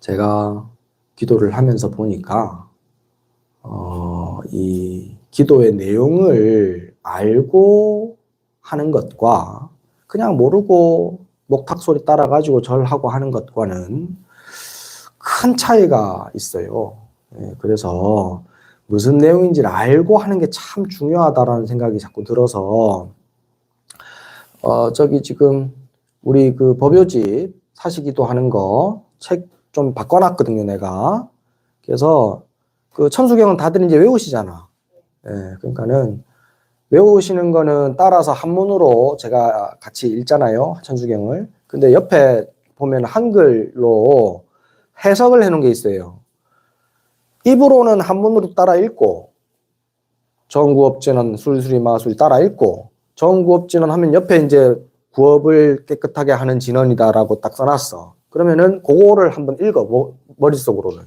제가 기도를 하면서 보니까 이 기도의 내용을 알고 하는 것과 그냥 모르고 목탁 소리 따라가지고 절하고 하는 것과는 큰 차이가 있어요. 그래서 무슨 내용인지를 알고 하는 게 참 중요하다라는 생각이 자꾸 들어서 저기 지금 우리 그 법요집 사시기도 하는 거 책 좀 바꿔놨거든요, 내가. 그래서 그 천수경은 다들 이제 외우시잖아. 그러니까는 외우시는 거는 따라서 한문으로 제가 같이 읽잖아요, 천수경을. 근데 옆에 보면 한글로 해석을 해놓은 게 있어요. 입으로는 한문으로 따라 읽고, 정구업진은 술술이 마술이 따라 읽고, 정구업진은 하면 옆에 이제 구업을 깨끗하게 하는 진언이다라고 딱 써놨어. 그러면은 그거를 한번 읽어, 머릿속으로는.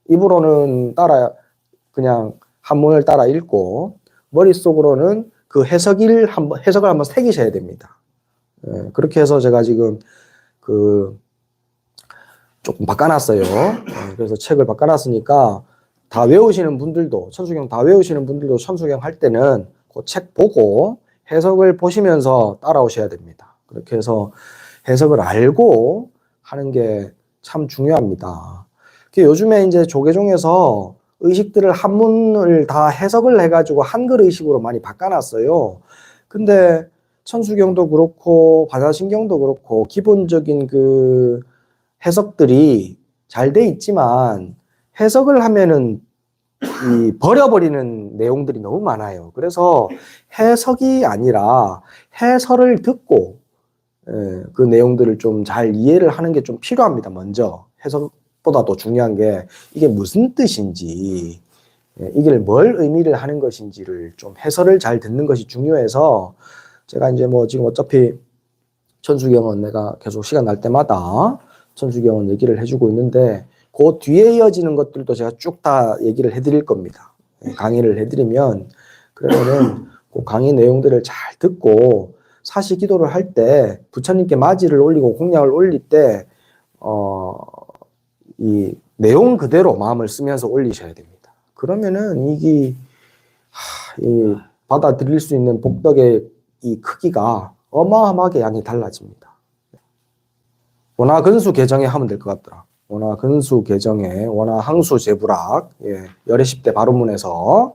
입으로는 따라 그냥 한문을 따라 읽고 머릿속으로는 그 해석을 한번 새기셔야 됩니다. 그렇게 해서 제가 지금 그 조금 바꿔놨어요. 그래서 책을 바꿔놨으니까 다 외우시는 분들도, 천수경 다 외우시는 분들도 천수경 할 때는 그 책 보고 해석을 보시면서 따라오셔야 됩니다. 그렇게 해서 해석을 알고 하는 게 참 중요합니다. 요즘에 이제 조계종에서 의식들을 한문을 다 해석을 해가지고 한글 의식으로 많이 바꿔놨어요. 근데 천수경도 그렇고 반야신경도 그렇고 기본적인 그 해석들이 잘 돼 있지만 해석을 하면은 버려버리는 내용들이 너무 많아요. 그래서 해석이 아니라 해설을 듣고 그 내용들을 좀 잘 이해를 하는 게 좀 필요합니다. 먼저 해석보다 더 중요한 게 이게 무슨 뜻인지, 이게 뭘 의미를 하는 것인지를 좀 해설을 잘 듣는 것이 중요해서 제가 이제 뭐 지금 어차피 천수경은 내가 계속 시간 날 때마다 천수경은 얘기를 해주고 있는데 그 뒤에 이어지는 것들도 제가 쭉 다 얘기를 해드릴 겁니다. 강의를 해드리면 그러면은 그 강의 내용들을 잘 듣고 사시 기도를 할 때 부처님께 맞이를 올리고 공양을 올릴 때 이 내용 그대로 마음을 쓰면서 올리셔야 됩니다. 그러면은 이 받아들일 수 있는 복덕의 이 크기가 어마어마하게 양이 달라집니다. 원화 근수 개정에 하면 될 것 같더라. 원화 근수 개정에 원화 항수 제불학 열애 10대 바로문에서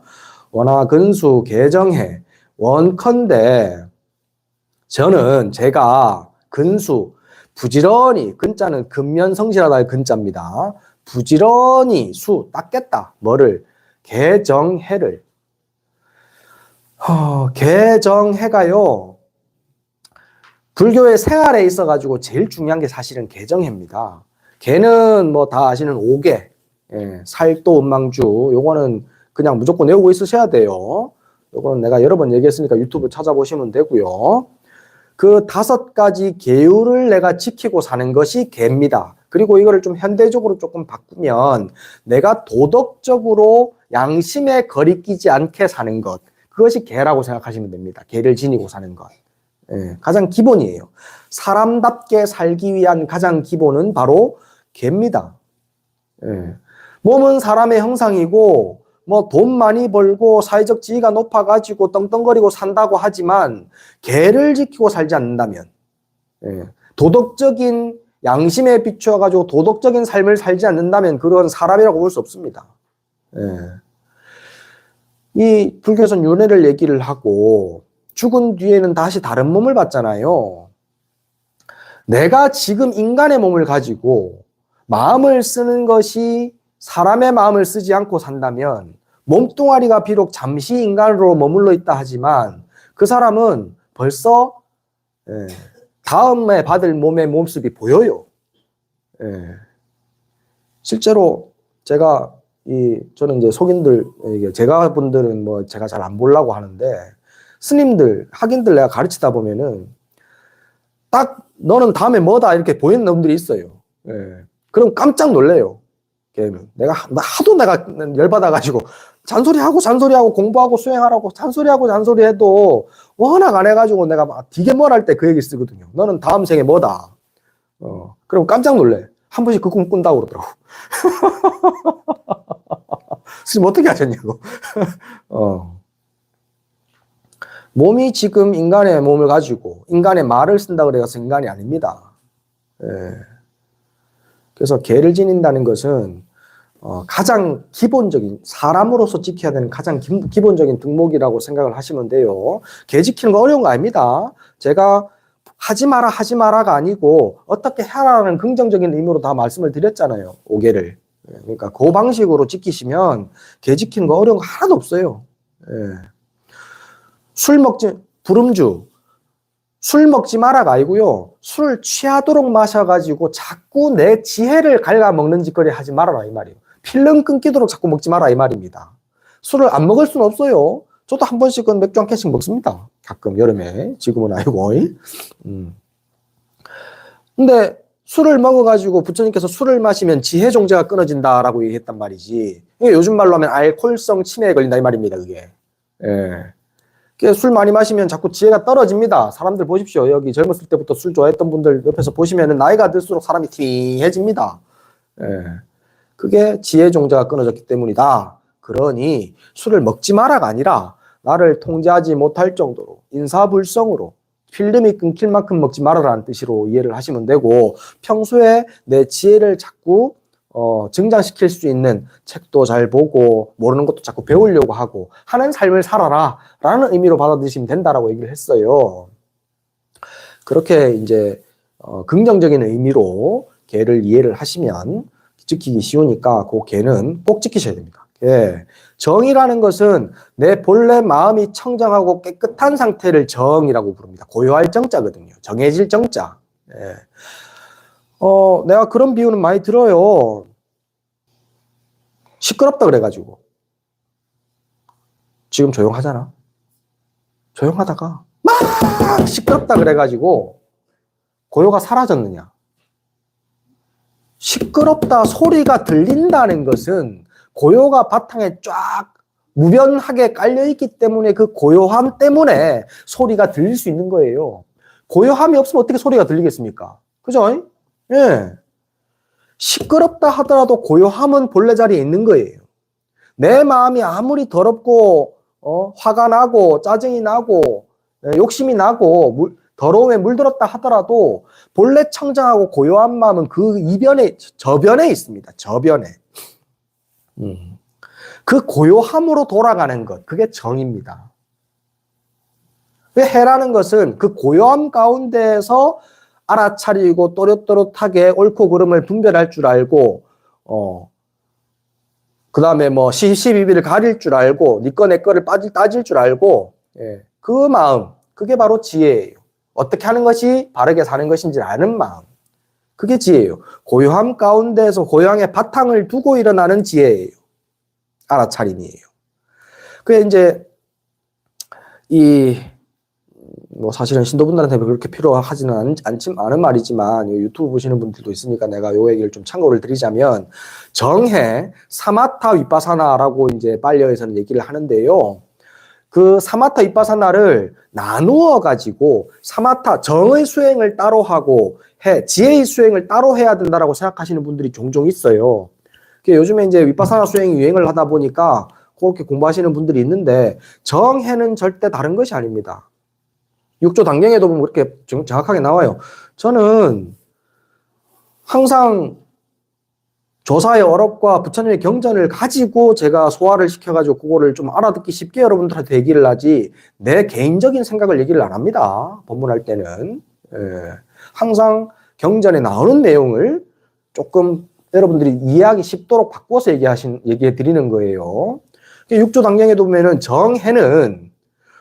원화 근수 개정해 원컨대 저는 제가 근수 부지런히 근자는 근면성실하다의 근자입니다. 부지런히 닦겠다. 뭐를? 개정해를. 개정해가요. 불교의 생활에 있어가지고 제일 중요한 게 사실은 개정해입니다. 개는 뭐 다 아시는 5개. 살도 음망주. 요거는 그냥 무조건 외우고 있으셔야 돼요. 요거는 내가 여러 번 얘기했으니까 유튜브 찾아보시면 되고요. 그 5가지 계율을 내가 지키고 사는 것이 개입니다. 그리고 이거를 좀 현대적으로 조금 바꾸면 내가 도덕적으로 양심에 거리끼지 않게 사는 것. 그것이 개라고 생각하시면 됩니다. 개를 지니고 사는 것. 가장 기본이에요. 사람답게 살기 위한 가장 기본은 바로 개입니다. 몸은 사람의 형상이고 뭐 돈 많이 벌고 사회적 지위가 높아가지고 떵떵거리고 산다고 하지만 개를 지키고 살지 않는다면 도덕적인 양심에 비추어가지고 도덕적인 삶을 살지 않는다면 그런 사람이라고 볼 수 없습니다. 이 불교에서는 윤회를 얘기를 하고 죽은 뒤에는 다시 다른 몸을 받잖아요. 내가 지금 인간의 몸을 가지고 마음을 쓰는 것이 사람의 마음을 쓰지 않고 산다면 몸뚱아리가 비록 잠시 인간으로 머물러 있다 하지만 그 사람은 벌써 다음에 받을 몸의 모습이 보여요. 실제로 저는 이제 속인들, 제가 분들은 뭐 제가 잘 안 보려고 하는데 스님들, 학인들 내가 가르치다 보면은 딱 너는 다음에 뭐다 이렇게 보이는 놈들이 있어요. 그럼 깜짝 놀래요. 걔는 하도 내가 열받아가지고 잔소리하고 공부하고 수행하라고 잔소리해도 워낙 안 해가지고 내가 막 되게 뭘 할 때 그 얘기 쓰거든요. 너는 다음 생에 뭐다. 그럼 깜짝 놀래. 한 번씩 그 꿈 꾼다고 그러더라고. 스님 어떻게 하셨냐고. 몸이 지금 인간의 몸을 가지고 인간의 말을 쓴다 그래서 인간이 아닙니다. 예. 그래서 개를 지닌다는 것은 가장 기본적인, 사람으로서 지켜야 되는 가장 기본적인 덕목이라고 생각을 하시면 돼요. 개 지키는 거 어려운 거 아닙니다. 제가 하지 마라 하지 마라가 아니고 어떻게 해라라는 긍정적인 의미로 다 말씀을 드렸잖아요. 5개를. 그러니까 그 방식으로 지키시면 개 지키는 거 어려운 거 하나도 없어요. 예. 술 먹지, 부름주, 술 먹지 마라가 아니고요. 술 취하도록 마셔가지고 자꾸 내 지혜를 갉아먹는 짓거리 하지 말아라 이 말이에요. 필름 끊기도록 자꾸 먹지 마라 이 말입니다. 술을 안 먹을 수는 없어요. 저도 한 번씩은 맥주 한 캔씩 먹습니다. 가끔 여름에. 지금은 아니고. 근데 술을 먹어가지고 부처님께서 술을 마시면 지혜 종자가 끊어진다라고 얘기했단 말이지. 이게 요즘 말로 하면 알코올성 치매에 걸린다 이 말입니다. 그게. 예. 술 많이 마시면 자꾸 지혜가 떨어집니다. 사람들 보십시오. 여기 젊었을 때부터 술 좋아했던 분들 옆에서 보시면 나이가 들수록 사람이 팅해집니다. 예. 그게 지혜 종자가 끊어졌기 때문이다. 그러니 술을 먹지 마라가 아니라 나를 통제하지 못할 정도로 인사불성으로 필름이 끊길 만큼 먹지 말아라는 뜻으로 이해를 하시면 되고, 평소에 내 지혜를 자꾸 증장시킬 수 있는 책도 잘 보고 모르는 것도 자꾸 배우려고 하고 하는 삶을 살아라 라는 의미로 받아들이시면 된다라고 얘기를 했어요. 그렇게 이제 긍정적인 의미로 개를 이해를 하시면 지키기 쉬우니까 그 개는 꼭 지키셔야 됩니다. 예. 정이라는 것은 내 본래 마음이 청정하고 깨끗한 상태를 정이라고 부릅니다. 고요할 정자거든요. 정해질 정자. 예. 내가 그런 비유는 많이 들어요. 시끄럽다 그래가지고. 지금 조용하잖아. 조용하다가 막 시끄럽다 그래가지고 고요가 사라졌느냐. 시끄럽다 소리가 들린다는 것은 고요가 바탕에 쫙 무변하게 깔려있기 때문에 그 고요함 때문에 소리가 들릴 수 있는 거예요. 고요함이 없으면 어떻게 소리가 들리겠습니까? 그죠? 예. 시끄럽다 하더라도 고요함은 본래 자리에 있는 거예요. 내 마음이 아무리 더럽고 화가 나고 짜증이 나고 욕심이 나고 더러움에 물들었다 하더라도 본래 청정하고 고요한 마음은 그 이변에 저변에 있습니다. 저변에. 그 고요함으로 돌아가는 것, 그게 정입니다. 해라는 것은 그 고요함 가운데에서 알아차리고 또렷또렷하게 옳고 그름을 분별할 줄 알고 그 다음에 뭐 시시비비를 가릴 줄 알고 니 거 내 거를 따질 줄 알고, 예, 그 마음, 그게 바로 지혜예요. 어떻게 하는 것이 바르게 사는 것인지 아는 마음, 그게 지혜예요. 고요함 가운데에서 고요함의 바탕을 두고 일어나는 지혜예요. 알아차림이에요. 그게 이제 뭐 사실은 신도분들한테 그렇게 필요하지는 않은 말이지만 유튜브 보시는 분들도 있으니까 내가 요 얘기를 좀 참고를 드리자면, 정해, 사마타 위파사나라고 이제 빨려에서는 얘기를 하는데요. 그 사마타 위파사나를 나누어 가지고 사마타 정의 수행을 따로 하고 지혜의 수행을 따로 해야 된다라고 생각하시는 분들이 종종 있어요. 요즘에 이제 위파사나 수행이 유행을 하다 보니까 그렇게 공부하시는 분들이 있는데, 정해는 절대 다른 것이 아닙니다. 6조 단경에도 보면 그렇게 정확하게 나와요. 저는 항상 조사의 어렵과 부처님의 경전을 가지고 제가 소화를 시켜가지고 그거를 좀 알아듣기 쉽게 여러분들한테 얘기를 하지, 내 개인적인 생각을 얘기를 안 합니다. 법문할 때는. 예. 항상 경전에 나오는 내용을 조금 여러분들이 이해하기 쉽도록 바꿔서 얘기해 드리는 거예요. 6조 단경에도 보면은 정해는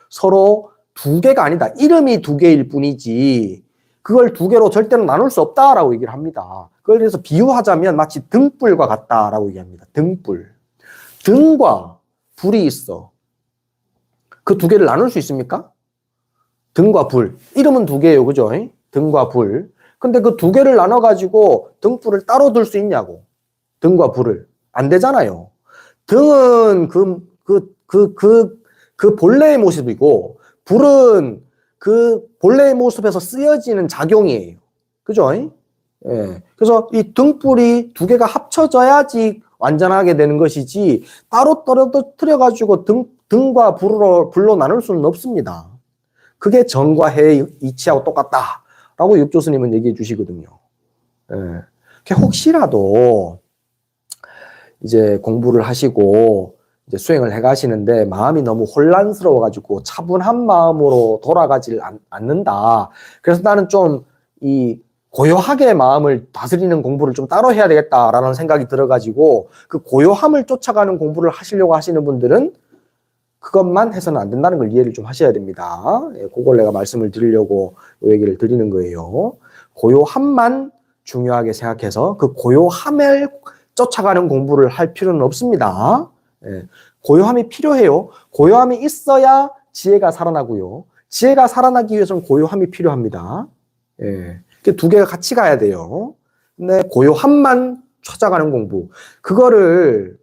서로 두 개가 아니다. 이름이 두 개일 뿐이지 그걸 두 개로 절대로 나눌 수 없다라고 얘기를 합니다. 그걸 그래서 비유하자면 마치 등불과 같다라고 얘기합니다. 등불. 등과 불이 있어. 그 두 개를 나눌 수 있습니까? 등과 불. 이름은 두 개예요. 그죠? 등과 불. 근데 그 두 개를 나눠가지고 등불을 따로 둘 수 있냐고. 등과 불을. 안 되잖아요. 등은 그 본래의 모습이고, 불은 그 본래의 모습에서 쓰여지는 작용이에요. 그죠? 예. 그래서 이 등불이 두 개가 합쳐져야지 완전하게 되는 것이지 따로 떨어뜨려가지고 등과 불로 나눌 수는 없습니다. 그게 정과 해의 이치하고 똑같다라고 육조 스님은 얘기해 주시거든요. 예. 혹시라도 이제 공부를 하시고 이제 수행을 해 가시는데 마음이 너무 혼란스러워 가지고 차분한 마음으로 돌아가질 않는다. 그래서 나는 좀 이 고요하게 마음을 다스리는 공부를 좀 따로 해야 되겠다라는 생각이 들어 가지고 그 고요함을 쫓아가는 공부를 하시려고 하시는 분들은 그것만 해서는 안 된다는 걸 이해를 좀 하셔야 됩니다. 예, 그걸 내가 말씀을 드리려고 이 얘기를 드리는 거예요. 고요함만 중요하게 생각해서 그 고요함을 쫓아가는 공부를 할 필요는 없습니다. 예, 고요함이 필요해요. 고요함이 있어야 지혜가 살아나고요. 지혜가 살아나기 위해서는 고요함이 필요합니다. 예, 두 개가 같이 가야 돼요. 근데 고요함만 찾아가는 공부, 그거를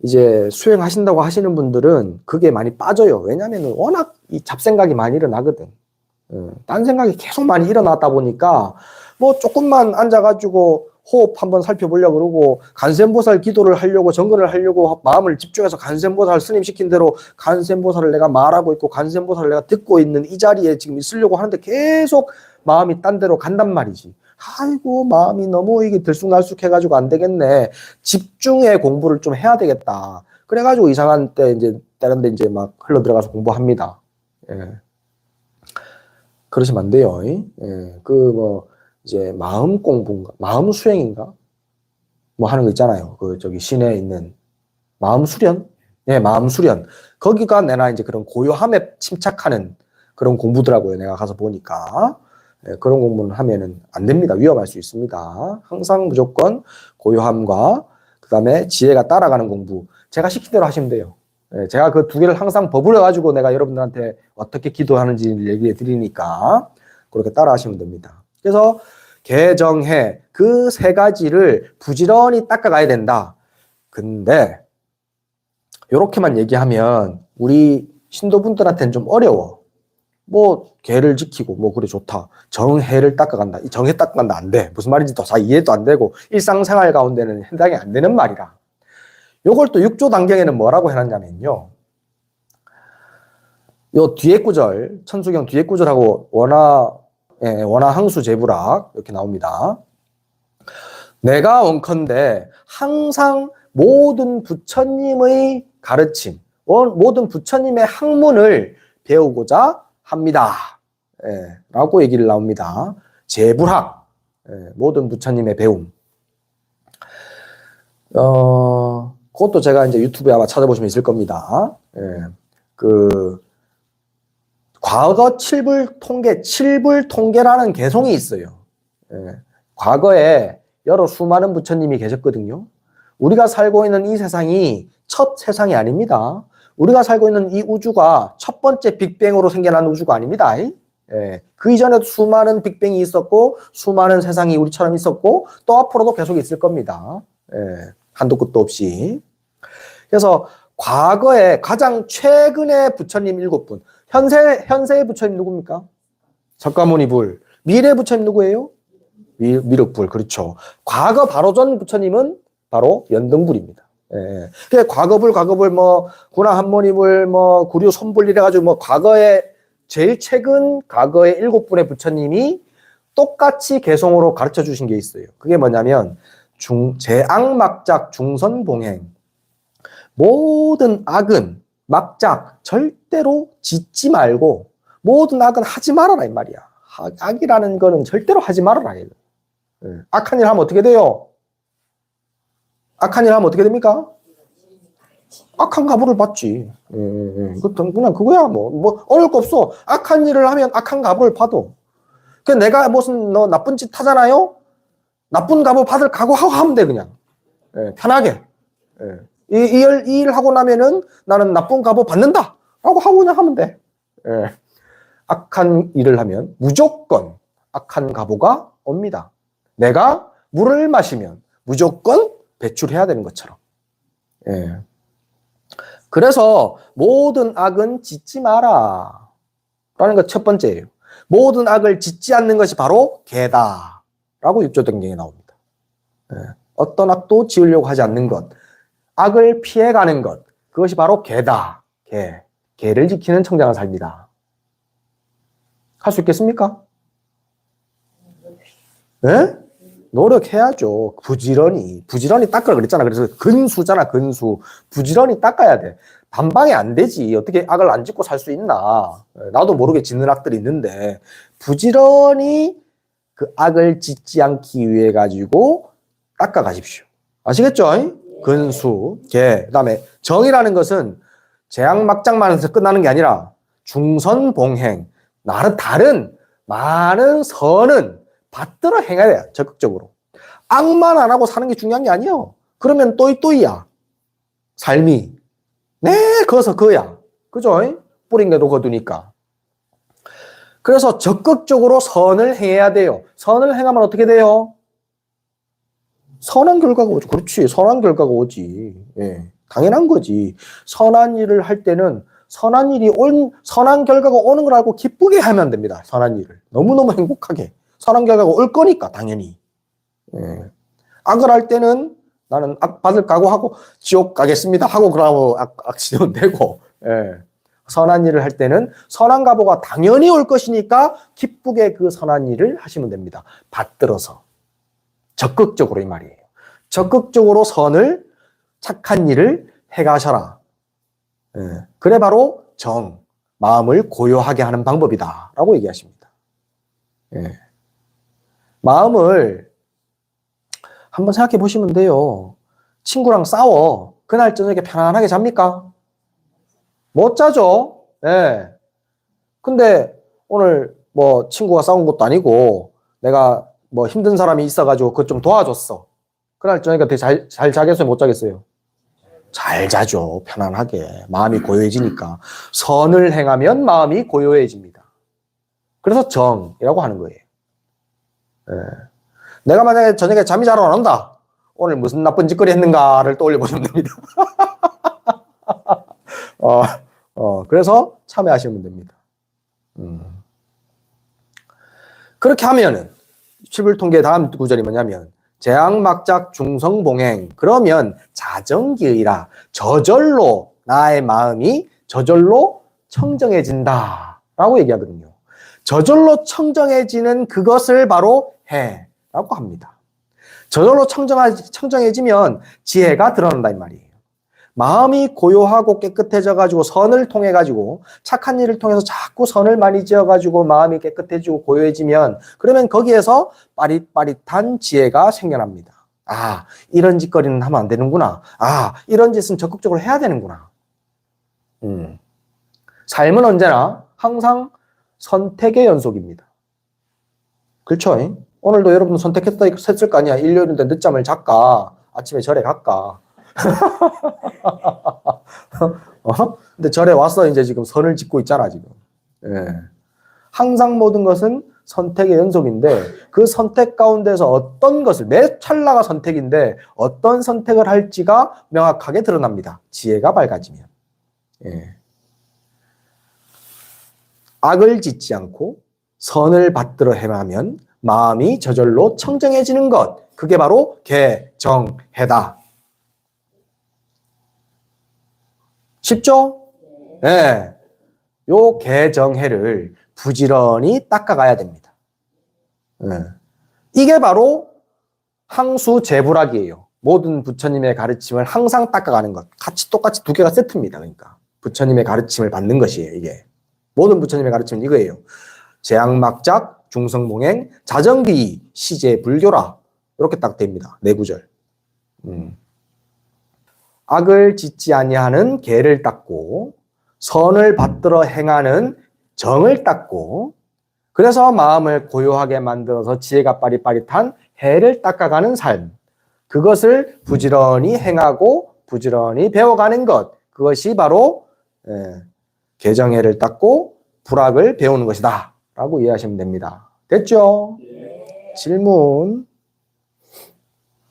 이제 수행하신다고 하시는 분들은 그게 많이 빠져요. 왜냐하면 워낙 이 잡생각이 많이 일어나거든. 딴 생각이 계속 많이 일어나다 보니까 뭐 조금만 앉아가지고 호흡 한번 살펴보려고 그러고 간센보살 기도를 하려고 정근을 하려고 마음을 집중해서 간센보살 스님 시킨 대로 간센보살을 내가 말하고 있고 간센보살을 내가 듣고 있는 이 자리에 지금 있으려고 하는데 계속 마음이 딴 데로 간단 말이지. 아이고 마음이 너무 이게 들쑥날쑥 해가지고 안 되겠네. 집중해 공부를 좀 해야 되겠다. 그래가지고 이상한 때 이제 다른 데 이제 막 흘러 들어가서 공부합니다. 예. 그러시면 안 돼요. 예. 뭐 이제 마음 공부인가, 마음 수행인가, 뭐 하는 거 있잖아요. 그 저기 시내에 있는 마음 수련, 예, 마음 수련. 거기가 내가 이제 그런 고요함에 침착하는 그런 공부더라고요. 내가 가서 보니까. 예, 그런 공부는 하면은 안 됩니다. 위험할 수 있습니다. 항상 무조건 고요함과 그 다음에 지혜가 따라가는 공부. 제가 시킨 대로 하시면 돼요. 예, 제가 그 두 개를 항상 버무려 가지고 내가 여러분들한테 어떻게 기도하는지 얘기해 드리니까 그렇게 따라 하시면 됩니다. 그래서 개정해 그 세 가지를 부지런히 닦아가야 된다. 근데 이렇게만 얘기하면 우리 신도분들한테는 좀 어려워. 뭐 개를 지키고 뭐 그래 좋다. 정해를 닦아간다. 이 정해 닦아간다 안 돼. 무슨 말인지 더 잘 이해도 안 되고 일상생활 가운데는 해당이 안 되는 말이라. 요걸 또 6조 단경에는 뭐라고 해놨냐면요. 요 뒤에 구절, 천수경 뒤에 구절하고 원하항수 제부락 이렇게 나옵니다. 내가 원컨대 항상 모든 부처님의 가르침, 모든 부처님의 학문을 배우고자 합니다. 예, 라고 얘기를 나옵니다. 제불학, 모든 부처님의 배움. 그것도 제가 이제 유튜브에 아마 찾아보시면 있을 겁니다. 예, 과거 칠불 통계라는 개송이 있어요. 예, 과거에 여러 수많은 부처님이 계셨거든요. 우리가 살고 있는 이 세상이 첫 세상이 아닙니다. 우리가 살고 있는 이 우주가 첫 번째 빅뱅으로 생겨난 우주가 아닙니다. 예, 그 이전에도 수많은 빅뱅이 있었고 수많은 세상이 우리처럼 있었고 또 앞으로도 계속 있을 겁니다. 예, 한도 끝도 없이. 그래서 과거에 가장 최근의 부처님 7분, 현세의 부처님 누굽니까? 석가모니불. 미래 부처님 누구예요? 미륵불. 그렇죠. 과거 바로 전 부처님은 바로 연등불입니다. 예. 과거불, 뭐 구나한모니불, 뭐 구류 손불 이래가지고 뭐 제일 최근 과거의 7분의 부처님이 똑같이 개성으로 가르쳐 주신 게 있어요. 그게 뭐냐면 제악막작 중선봉행. 모든 악은 막작 절대로 짓지 말고 모든 악은 하지 말아라 이 말이야. 악이라는 거는 절대로 하지 말아라. 악한 일 하면 어떻게 돼요? 악한 일 하면 어떻게 됩니까? 악한 가부를 받지. 그냥 그거야 뭐 어려울 거 없어. 악한 일을 하면 악한 가부를 받아. 그 내가 무슨 나쁜 짓 하잖아요. 나쁜 가부 받을 각오하고 하면 돼 그냥. 편하게. 이 일 하고 나면은 나는 나쁜 가부 받는다 라고 하고 그냥 하면 돼. 악한 일을 하면 무조건 악한 가부가 옵니다. 내가 물을 마시면 무조건 배출해야 되는 것처럼. 그래서 모든 악은 짓지 마라 라는 것 첫 번째예요. 모든 악을 짓지 않는 것이 바로 개다. 라고 6조 등경에 나옵니다. 예. 어떤 악도 지으려고 하지 않는 것, 악을 피해가는 것, 그것이 바로 개다. 개를 지키는 청정한 삶이다. 할 수 있겠습니까? 예? 노력해야죠. 부지런히 닦으라 그랬잖아. 그래서 근수잖아, 근수. 부지런히 닦아야 돼. 단방에 안 되지. 어떻게 악을 안 짓고 살 수 있나. 나도 모르게 짓는 악들이 있는데, 부지런히 그 악을 짓지 않기 위해 가지고 닦아 가십시오. 아시겠죠? 근수, 개. 그 다음에 정이라는 것은 재앙막장만 해서 끝나는 게 아니라 중선봉행, 다른 많은 선은 받들어 행해야 돼요. 적극적으로. 악만 안 하고 사는 게 중요한 게 아니에요. 그러면 또이또이야. 삶이. 네, 거서 그야. 그죠? 뿌린 게도 거두니까. 그래서 적극적으로 선을 행해야 돼요. 선을 행하면 어떻게 돼요? 선한 결과가 오죠. 그렇지. 선한 결과가 오지. 예. 당연한 거지. 선한 일을 할 때는 선한 결과가 오는 걸 알고 기쁘게 하면 됩니다. 선한 일을. 너무너무 행복하게. 선한 결과가 올 거니까, 당연히. 예. 악을 할 때는 나는 악 받을 각오하고 지옥 가겠습니다 하고 그러고 악 지면 되고, 예. 선한 일을 할 때는 선한 각오가 당연히 올 것이니까 기쁘게 그 선한 일을 하시면 됩니다. 받들어서. 적극적으로 이 말이에요. 적극적으로 착한 일을 해가셔라. 예. 그래 바로 마음을 고요하게 하는 방법이다 라고 얘기하십니다. 예. 마음을 한번 생각해 보시면 돼요. 친구랑 싸워. 그날 저녁에 편안하게 잡니까? 못 자죠? 예. 근데 오늘 뭐 친구가 싸운 것도 아니고 내가 뭐 힘든 사람이 있어가지고 그것 좀 도와줬어. 그날 저녁에 되게 잘 자겠어요? 못 자겠어요? 잘 자죠. 편안하게. 마음이 고요해지니까. 선을 행하면 마음이 고요해집니다. 그래서 정이라고 하는 거예요. 예. 내가 만약에 저녁에 잠이 잘 안 온다. 오늘 무슨 나쁜 짓거리 했는가를 떠올려 보시면 됩니다. 그래서 참여하시면 됩니다. 그렇게 하면은, 칠불통계의 다음 구절이 뭐냐면, 재앙막작 중성봉행. 그러면 자정기의라. 저절로 나의 마음이 저절로 청정해진다. 라고 얘기하거든요. 저절로 청정해지는 그것을 바로 해라고 합니다. 저절로 청정해지면 지혜가 드러난다 이 말이에요. 마음이 고요하고 깨끗해져가지고 선을 통해가지고 착한 일을 통해서 자꾸 선을 많이 지어가지고 마음이 깨끗해지고 고요해지면 그러면 거기에서 빠릿빠릿한 지혜가 생겨납니다. 아, 이런 짓거리는 하면 안 되는구나. 아, 이런 짓은 적극적으로 해야 되는구나. 삶은 언제나 항상 선택의 연속입니다. 그렇죠? 오늘도 여러분 선택했을 거 아니야. 일요일인데 늦잠을 잘까? 아침에 절에 갈까? 근데 절에 와서 이제 지금 선을 짓고 있잖아, 지금. 예. 항상 모든 것은 선택의 연속인데 그 선택 가운데서 어떤 것을, 매 찰나가 선택인데 어떤 선택을 할지가 명확하게 드러납니다. 지혜가 밝아지면. 예. 악을 짓지 않고 선을 받들어 행하면 마음이 저절로 청정해지는 것. 그게 바로 개정해다. 쉽죠? 네. 요 개정해를 부지런히 닦아가야 됩니다. 네. 이게 바로 항수제불학이에요. 모든 부처님의 가르침을 항상 닦아가는 것. 똑같이 두 개가 세트입니다. 그러니까 부처님의 가르침을 받는 것이에요. 이게 모든 부처님의 가르침은 이거예요. 재앙막작, 중성봉행, 자정비, 시제불교라. 이렇게 딱 됩니다. 네 구절. 악을 짓지 아니하는 개를 닦고 선을 받들어 행하는 정을 닦고 그래서 마음을 고요하게 만들어서 지혜가 빠릿빠릿한 해를 닦아가는 삶. 그것을 부지런히 행하고 부지런히 배워가는 것. 그것이 바로 개정해를 닦고 불악을 배우는 것이다. 라고 이해하시면 됩니다. 됐죠? 질문.